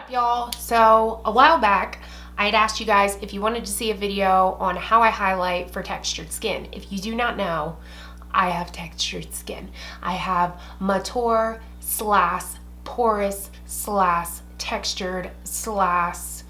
Y'all, so a while back I had asked you guys if you wanted to see a video on how I highlight for textured skin. If you do not know, I have textured skin. I have mature slash porous slash textured slash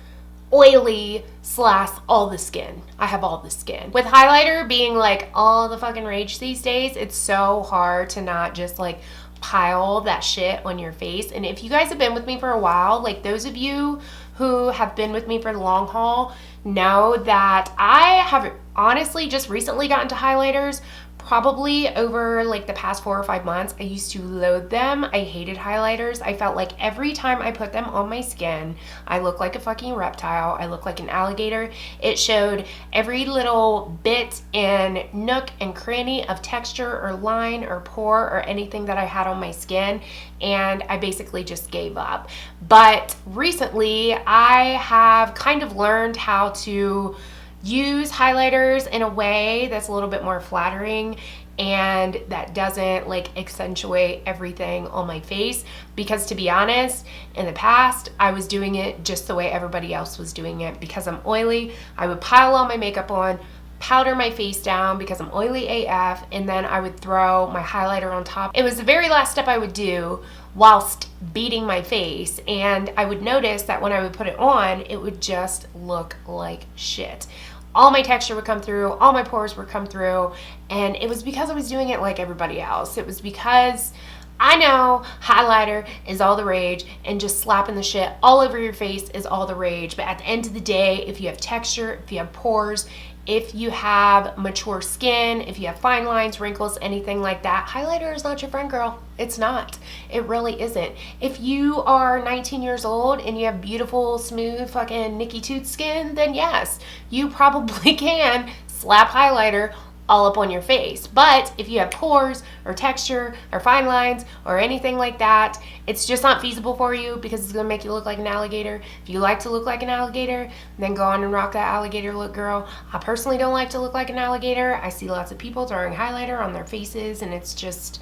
oily slash all the skin. I have all the skin. With highlighter being like all the fucking rage these days, it's so hard to not just like pile that shit on your face. And if you guys have been with me for a while, like those of you who have been with me for the long haul know that I have honestly just recently gotten to highlighters. Probably over like the past 4 or 5 months. I used to loathe them. I hated highlighters. I felt like every time I put them on my skin, I looked like a fucking reptile. I looked like an alligator. It showed every little bit and nook and cranny of texture or line or pore or anything that I had on my skin, and I basically just gave up. But recently I have kind of learned how to use highlighters in a way that's a little bit more flattering and that doesn't like accentuate everything on my face, because to be honest, in the past I was doing it just the way everybody else was doing it. Because I'm oily, I would pile all my makeup on, powder my face down because I'm oily AF, and then I would throw my highlighter on top. It was the very last step I would do whilst beating my face, and I would notice that when I would put it on, it would just look like shit. All my texture would come through, all my pores would come through, and it was because I was doing it like everybody else. It was because I know highlighter is all the rage and just slapping the shit all over your face is all the rage. But at the end of the day, if you have texture, if you have pores, if you have mature skin, if you have fine lines, wrinkles, anything like that, highlighter is not your friend, girl. It's not. It really isn't. If you are 19 years old and you have beautiful, smooth, fucking Nicky Toot skin, then yes, you probably can slap highlighter all up on your face. But if you have pores or texture or fine lines or anything like that, it's just not feasible for you because it's gonna make you look like an alligator. If you like to look like an alligator, then go on and rock that alligator look, girl. I personally don't like to look like an alligator. I see lots of people throwing highlighter on their faces and it's just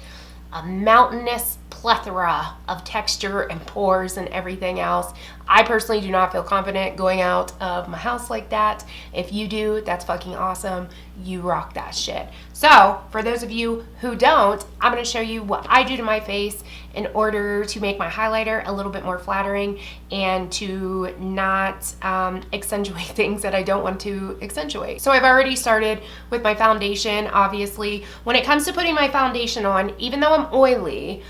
a mountainous plethora of texture and pores and everything else. I personally do not feel confident going out of my house like that. If you do, that's fucking awesome. You rock that shit. So for those of you who don't, I'm going to show you what I do to my face in order to make my highlighter a little bit more flattering and to not accentuate things that I don't want to accentuate. So I've already started with my foundation. Obviously, when it comes to putting my foundation on, even though I'm oily,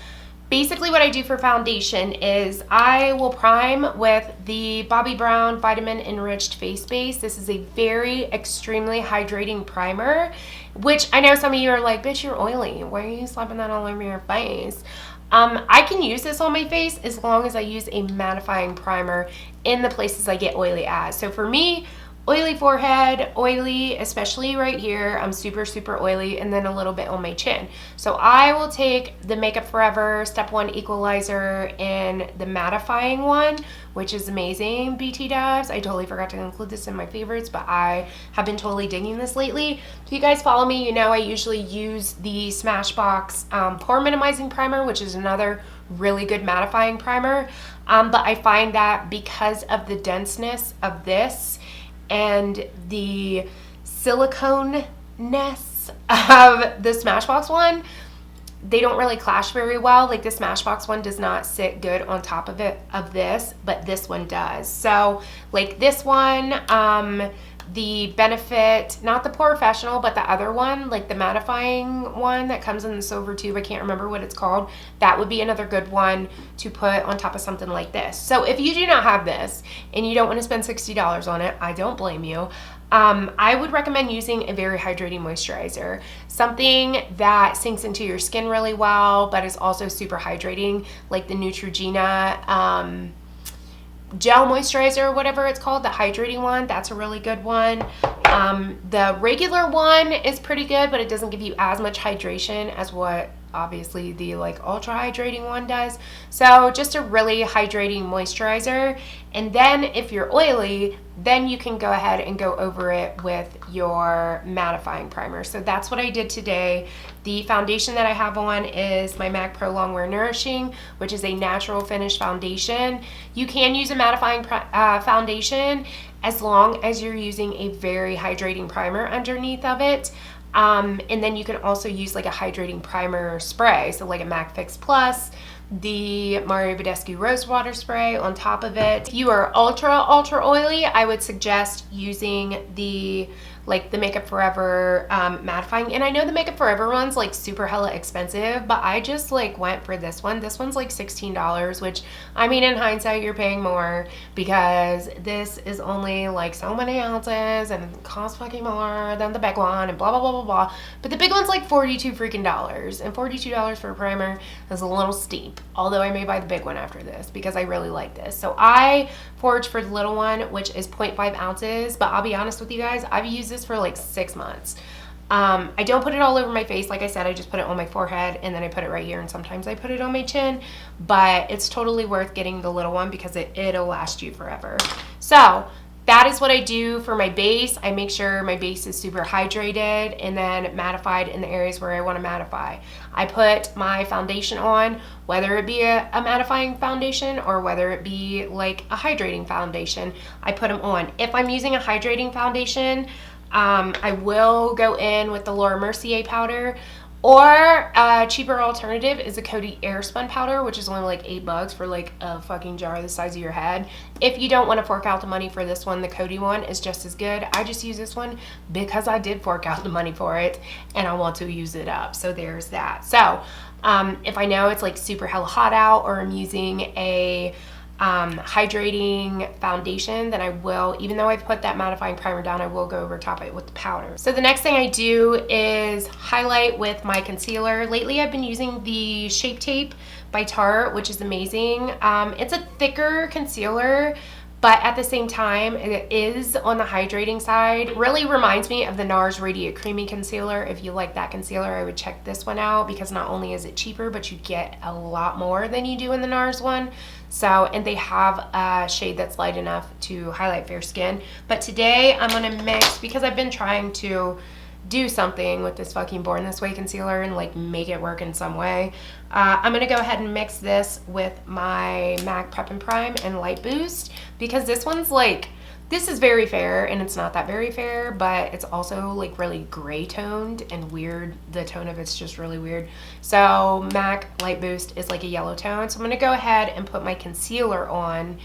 basically what I do for foundation is I will prime with the Bobbi Brown Vitamin Enriched Face Base. This is a very extremely hydrating primer, which I know some of you are like, bitch, you're oily. Why are you slapping that all over your face? I can use this on my face as long as I use a mattifying primer in the places I get oily at. So for me, oily forehead, oily, especially right here. I'm super, super oily, and then a little bit on my chin. So I will take the Makeup Forever Step 1 Equalizer in the mattifying one, which is amazing, BT Dubs. I totally forgot to include this in my favorites, but I have been totally digging this lately. If you guys follow me, you know I usually use the Smashbox Pore Minimizing Primer, which is another really good mattifying primer. But I find that because of the denseness of this and the silicone-ness of the Smashbox one, they don't really clash very well. Like the Smashbox one does not sit good on top of this, but this one does. So like this one, the Benefit, not the Professional, but the other one, like the mattifying one that comes in the silver tube, I can't remember what it's called, that would be another good one to put on top of something like this. So if you do not have this and you don't want to spend $60 on it, I don't blame you. I would recommend using a very hydrating moisturizer, something that sinks into your skin really well but is also super hydrating, like the Neutrogena gel moisturizer or whatever it's called, the hydrating one. That's a really good one. The regular one is pretty good, but it doesn't give you as much hydration as what obviously the like ultra hydrating one does. So just a really hydrating moisturizer. And then if you're oily, then you can go ahead and go over it with your mattifying primer. So that's what I did today. The foundation that I have on is my MAC Pro Longwear Nourishing, which is a natural finish foundation. You can use a mattifying foundation as long as you're using a very hydrating primer underneath of it. And then you can also use like a hydrating primer spray, so like a MAC Fix Plus, the Mario Badescu Rose Water Spray on top of it. If you are ultra oily, I would suggest using the Makeup Forever mattifying. And I know the Makeup Forever one's like super hella expensive, but I just like went for this one. This one's like $16, which I mean in hindsight you're paying more because this is only like so many ounces and it costs fucking more than the big one and blah blah blah blah blah. But the big one's like $42 freaking dollars, and $42 for a primer is a little steep. Although I may buy the big one after this because I really like this. So I foraged for the little one, which is 0.5 ounces, but I'll be honest with you guys, I've used this for like 6 months. I don't put it all over my face. Like I said, I just put it on my forehead and then I put it right here, and sometimes I put it on my chin, but it's totally worth getting the little one because it'll last you forever. So that is what I do for my base. I make sure my base is super hydrated and then mattified in the areas where I want to mattify. I put my foundation on, whether it be a mattifying foundation or whether it be like a hydrating foundation, I put them on. If I'm using a hydrating foundation, I will go in with the Laura Mercier powder, or a cheaper alternative is a Coty Airspun powder, which is only like $8 for like a fucking jar the size of your head. If you don't want to fork out the money for this one, the Coty one is just as good. I just use this one because I did fork out the money for it and I want to use it up. So there's that. So if I know it's like super hella hot out, or I'm using a hydrating foundation, then I will, even though I've put that mattifying primer down, I will go over top of it with the powder. So the next thing I do is highlight with my concealer. Lately I've been using the Shape Tape by Tarte, which is amazing. It's a thicker concealer, but at the same time it is on the hydrating side. It really reminds me of the NARS Radiant Creamy Concealer. If you like that concealer, I would check this one out because not only is it cheaper, but you get a lot more than you do in the NARS one. So, and they have a shade that's light enough to highlight fair skin. But today I'm gonna mix, because I've been trying to do something with this fucking Born This Way concealer and like make it work in some way. I'm gonna go ahead and mix this with my MAC Prep and Prime and Light Boost, because this one's like, this is very fair and it's not that very fair, but it's also like really gray toned and weird. The tone of it's just really weird. So MAC Light Boost is like a yellow tone. So I'm gonna go ahead and put my concealer on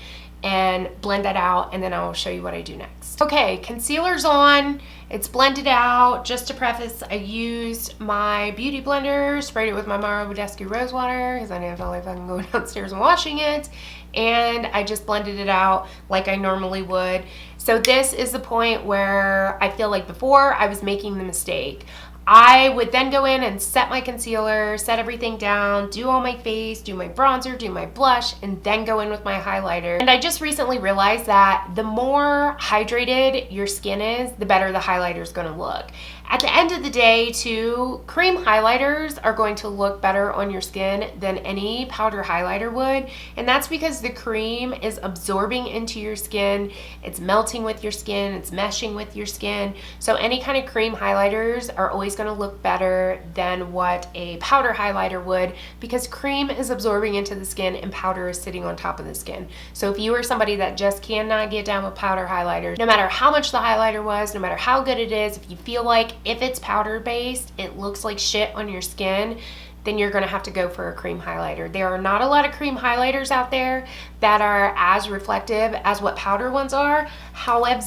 and blend that out, and then I'll show you what I do next. Okay, concealer's on, it's blended out. Just to preface, I used my beauty blender, sprayed it with my Mario Badescu Rose Water because I didn't feel like fucking going downstairs and washing it, and I just blended it out like I normally would. So this is the point where I feel like before I was making the mistake. I would then go in and set my concealer, set everything down, do all my face, do my bronzer, do my blush, and then go in with my highlighter. And I just recently realized that the more hydrated your skin is, the better the highlighter is going to look. At the end of the day, too, cream highlighters are going to look better on your skin than any powder highlighter would. And that's because the cream is absorbing into your skin, it's melting with your skin, it's meshing with your skin. So any kind of cream highlighters are always going to look better than what a powder highlighter would, because cream is absorbing into the skin and powder is sitting on top of the skin. So if you are somebody that just cannot get down with powder highlighters, no matter how much the highlighter was, no matter how good it is, if you feel like if it's powder based, it looks like shit on your skin, then you're gonna have to go for a cream highlighter. There are not a lot of cream highlighters out there that are as reflective as what powder ones are. However,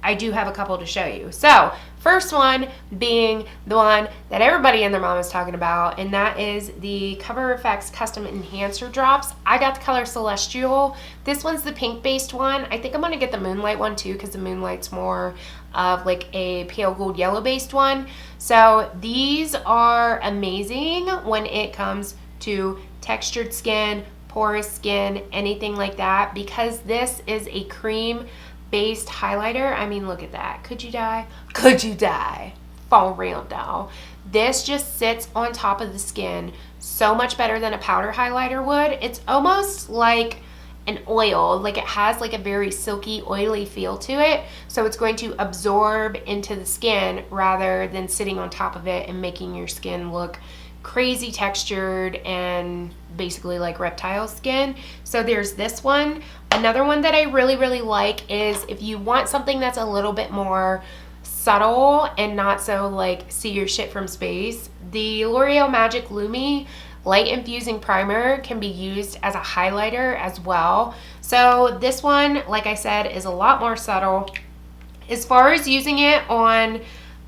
I do have a couple to show you. So first one being the one that everybody and their mom is talking about, and that is the Cover FX Custom Enhancer Drops. I got the color Celestial. This one's the pink based one. I think I'm gonna get the Moonlight one too, because the Moonlight's more of like a pale gold yellow based one. So these are amazing when it comes to textured skin, porous skin, anything like that, because this is a cream based highlighter. I mean, look at that. Could you die? Could you die? for real though. This just sits on top of the skin so much better than a powder highlighter would. It's almost like an oil, like it has like a very silky, oily feel to it. So it's going to absorb into the skin rather than sitting on top of it and making your skin look crazy textured and basically like reptile skin. So there's this one. Another one that I really, really like is if you want something that's a little bit more subtle and not so like see your shit from space, the L'Oreal Magic Lumi Light Infusing Primer can be used as a highlighter as well. So this one, like I said, is a lot more subtle. As far as using it on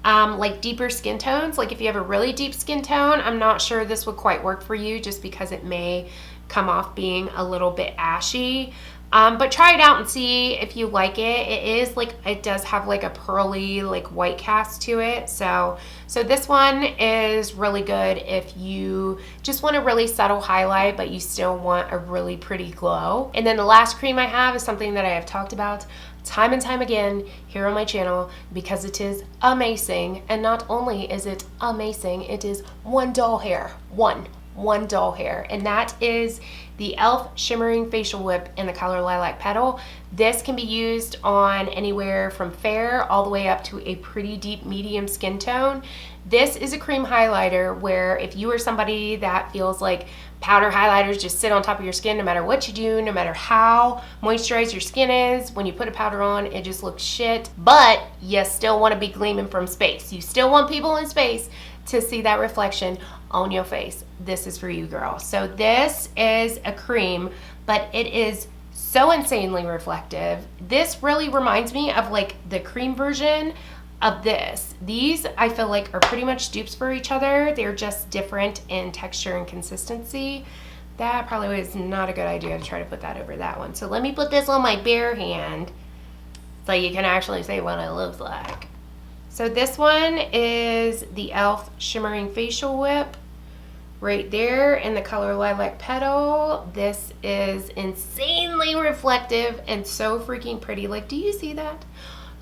like deeper skin tones, like if you have a really deep skin tone, I'm not sure this would quite work for you just because it may come off being a little bit ashy. But try it out and see if you like it. It is like, it does have like a pearly like white cast to it. So this one is really good if you just want a really subtle highlight, but you still want a really pretty glow. And then the last cream I have is something that I have talked about time and time again here on my channel because it is amazing. And not only is it amazing, it is one doll hair, one doll hair, and that is the e.l.f. Shimmering Facial Whip in the color Lilac Petal. This can be used on anywhere from fair all the way up to a pretty deep medium skin tone. This is a cream highlighter where if you are somebody that feels like powder highlighters just sit on top of your skin no matter what you do, no matter how moisturized your skin is, when you put a powder on, it just looks shit, but you still want to be gleaming from space. You still want people in space to see that reflection on your face. This is for you, girl. So this is a cream, but it is so insanely reflective. This really reminds me of like the cream version of this. These I feel like are pretty much dupes for each other. They're just different in texture and consistency. That probably was not a good idea to try to put that over that one. So let me put this on my bare hand so you can actually see what it looks like. So this one is the e.l.f. Shimmering Facial Whip right there in the color Lilac Petal. This is insanely reflective and so freaking pretty. Like, do you see that?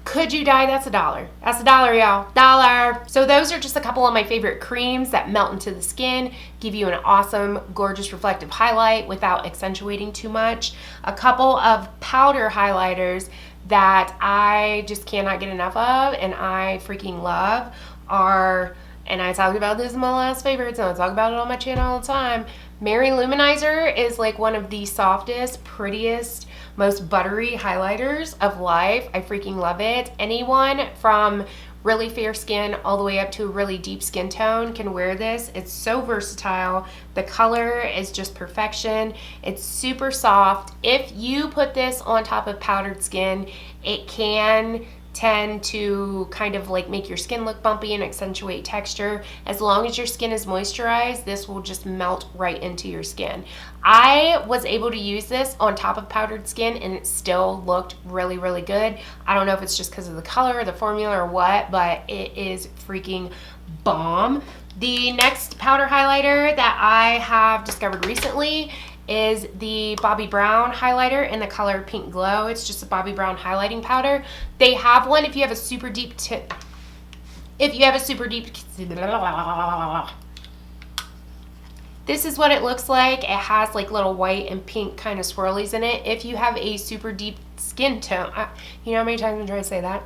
Could you die? That's $1. That's $1, y'all. Dollar. So those are just a couple of my favorite creams that melt into the skin, give you an awesome, gorgeous, reflective highlight without accentuating too much. A couple of powder highlighters that I just cannot get enough of and I freaking love are, and I talked about this in my last favorites and I talk about it on my channel all the time, Mary Luminizer is like one of the softest, prettiest, most buttery highlighters of life. I freaking love it. Anyone from really fair skin all the way up to a really deep skin tone can wear this. It's so versatile. The color is just perfection. It's super soft. If you put this on top of powdered skin, it can tend to kind of like make your skin look bumpy and accentuate texture. As long as your skin is moisturized, this will just melt right into your skin. I was able to use this on top of powdered skin and it still looked really, really good. I don't know if it's just because of the color, the formula, or what, but it is freaking bomb. The next powder highlighter that I have discovered recently is the Bobbi Brown highlighter in the color Pink Glow. It's just a Bobbi Brown highlighting powder. They have one if you have a super deep tip. If you have a super deep, this is what it looks like. It has like little white and pink kind of swirlies in it. If you have a super deep skin tone, you know how many times I'm trying to say that?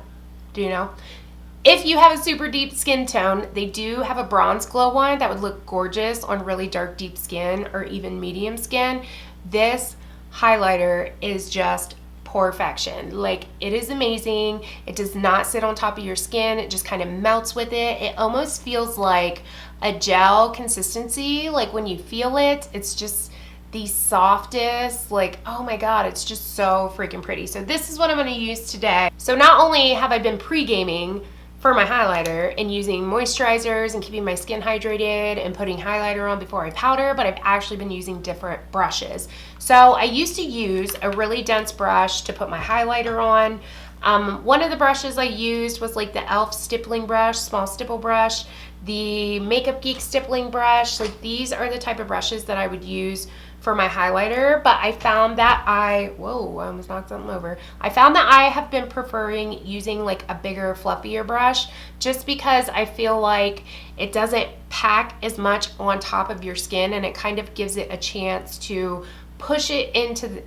Do you know? If you have a super deep skin tone, they do have a bronze glow one that would look gorgeous on really dark, deep skin or even medium skin. This highlighter is just perfection. Like, it is amazing. It does not sit on top of your skin. It just kind of melts with it. It almost feels like a gel consistency. Like when you feel it, it's just the softest, like, oh my God, it's just so freaking pretty. So this is what I'm gonna use today. So not only have I been pre-gaming for my highlighter and using moisturizers and keeping my skin hydrated and putting highlighter on before I powder, but I've actually been using different brushes. So I used to use a really dense brush to put my highlighter on. One of the brushes I used was like the e.l.f. stippling brush, small stipple brush, the Makeup Geek stippling brush. Like, these are the type of brushes that I would use for my highlighter, but I found that I almost knocked something over. I found that I have been preferring using like a bigger, fluffier brush just because I feel like it doesn't pack as much on top of your skin, and it kind of gives it a chance to push it into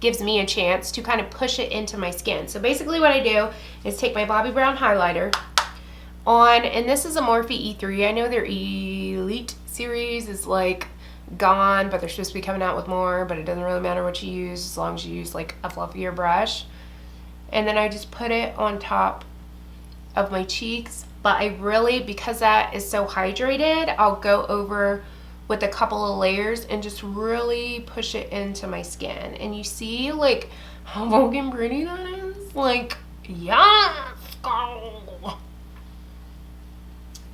gives me a chance to kind of push it into my skin. So basically what I do is take my Bobbi Brown highlighter on, and this is a Morphe E3. I know their Elite series is like gone, but they're supposed to be coming out with more, but it doesn't really matter what you use as long as you use like a fluffier brush. And then I just put it on top of my cheeks, but I really, because that is so hydrated, I'll go over with a couple of layers and just really push it into my skin. And you see like how fucking pretty that is? Like, yes, girl.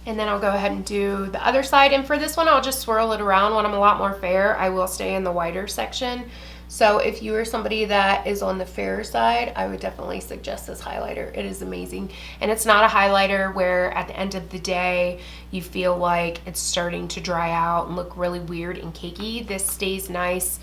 And then I'll go ahead and do the other side. And for this one, I'll just swirl it around. When I'm a lot more fair, I will stay in the whiter section. So if you are somebody that is on the fair side, I would definitely suggest this highlighter. It is amazing. And it's not a highlighter where at the end of the day, you feel like it's starting to dry out and look really weird and cakey. This stays nice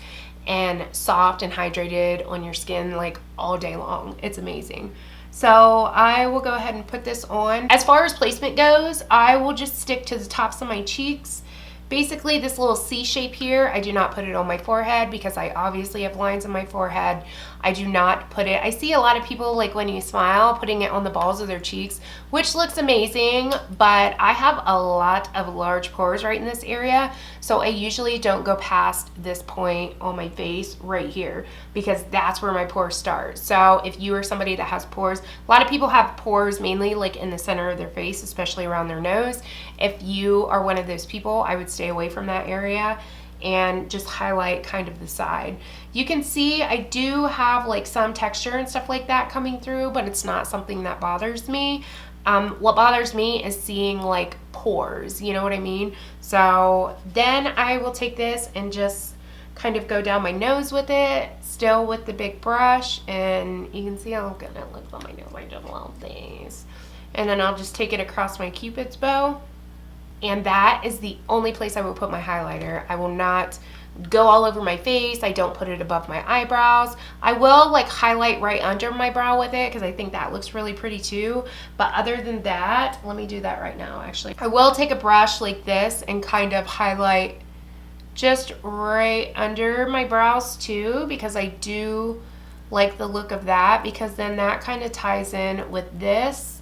and soft and hydrated on your skin like all day long. It's amazing. So I will go ahead and put this on. As far as placement goes, I will just stick to the tops of my cheeks. Basically, this little C shape here, I do not put it on my forehead because I obviously have lines on my forehead. I do not put it. I see a lot of people, like when you smile, putting it on the balls of their cheeks, which looks amazing, but I have a lot of large pores right in this area, so I usually don't go past this point on my face right here because that's where my pores start. So if you are somebody that has pores, a lot of people have pores mainly like in the center of their face, especially around their nose. If you are one of those people, I would stay away from that area and just highlight kind of the side. You can see I do have like some texture and stuff like that coming through, but it's not something that bothers me. What bothers me is seeing like pores, you know what I mean? So then I will take this and just kind of go down my nose with it, still with the big brush, and you can see how good it looks on my nose. I just love these. And then I'll just take it across my Cupid's bow. And that is the only place I will put my highlighter. I will not go all over my face. I don't put it above my eyebrows. I will like highlight right under my brow with it because I think that looks really pretty too. But other than that, let me do that right now actually. I will take a brush like this and kind of highlight just right under my brows too, because I do like the look of that, because then that kind of ties in with this,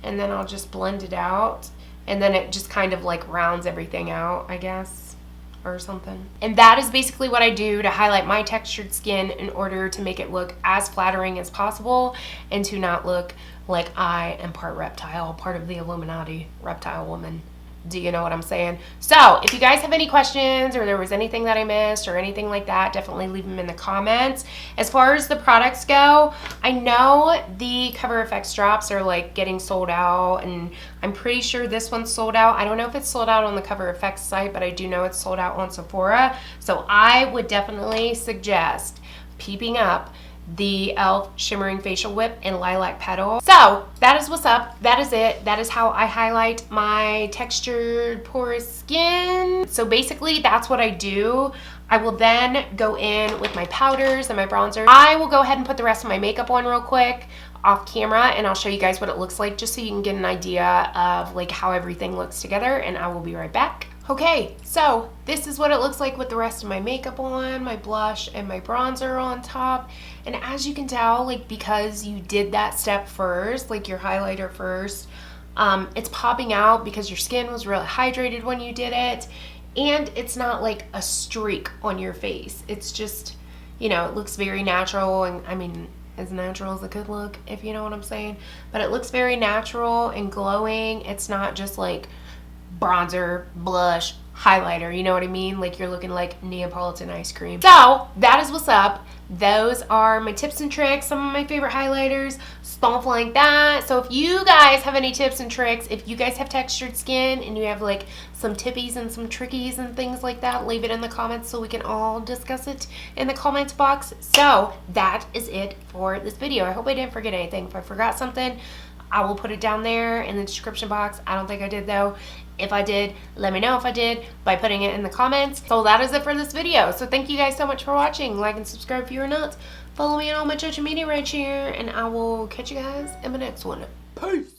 and then I'll just blend it out. And then it just kind of like rounds everything out, I guess, or something. And that is basically what I do to highlight my textured skin in order to make it look as flattering as possible and to not look like I am part reptile, part of the Illuminati reptile woman. Do you know what I'm saying? So if you guys have any questions or there was anything that I missed or anything like that, definitely leave them in the comments. As far as the products go, I know the Cover FX drops are like getting sold out, and I'm pretty sure this one's sold out. I don't know if it's sold out on the Cover FX site, but I do know it's sold out on Sephora. So I would definitely suggest peeping up the e.l.f. Shimmering Facial Whip in Lilac Petal. So that is what's up. That is it. That is how I highlight my textured porous skin. So basically that's what I do. I will then go in with my powders and my bronzer. I will go ahead and put the rest of my makeup on real quick off camera, and I'll show you guys what it looks like just so you can get an idea of like how everything looks together, and I will be right back. Okay, so this is what it looks like with the rest of my makeup on, my blush and my bronzer on top. And as you can tell, like because you did that step first, like your highlighter first, it's popping out because your skin was really hydrated when you did it. And it's not like a streak on your face. It's just, you know, it looks very natural, and I mean, as natural as it could look, if you know what I'm saying. But it looks very natural and glowing. It's not just like bronzer, blush, highlighter, you know what I mean? Like you're looking like Neapolitan ice cream. So that is what's up. Those are my tips and tricks, some of my favorite highlighters, stuff like that. So if you guys have any tips and tricks, if you guys have textured skin and you have like some tippies and some trickies and things like that, leave it in the comments so we can all discuss it in the comments box. So that is it for this video. I hope I didn't forget anything. If I forgot something, I will put it down there in the description box. I don't think I did though. If I did, let me know if I did by putting it in the comments. So that is it for this video. So thank you guys so much for watching. Like and subscribe if you're not. Follow me on all my social media right here, and I will catch you guys in my next one. Peace.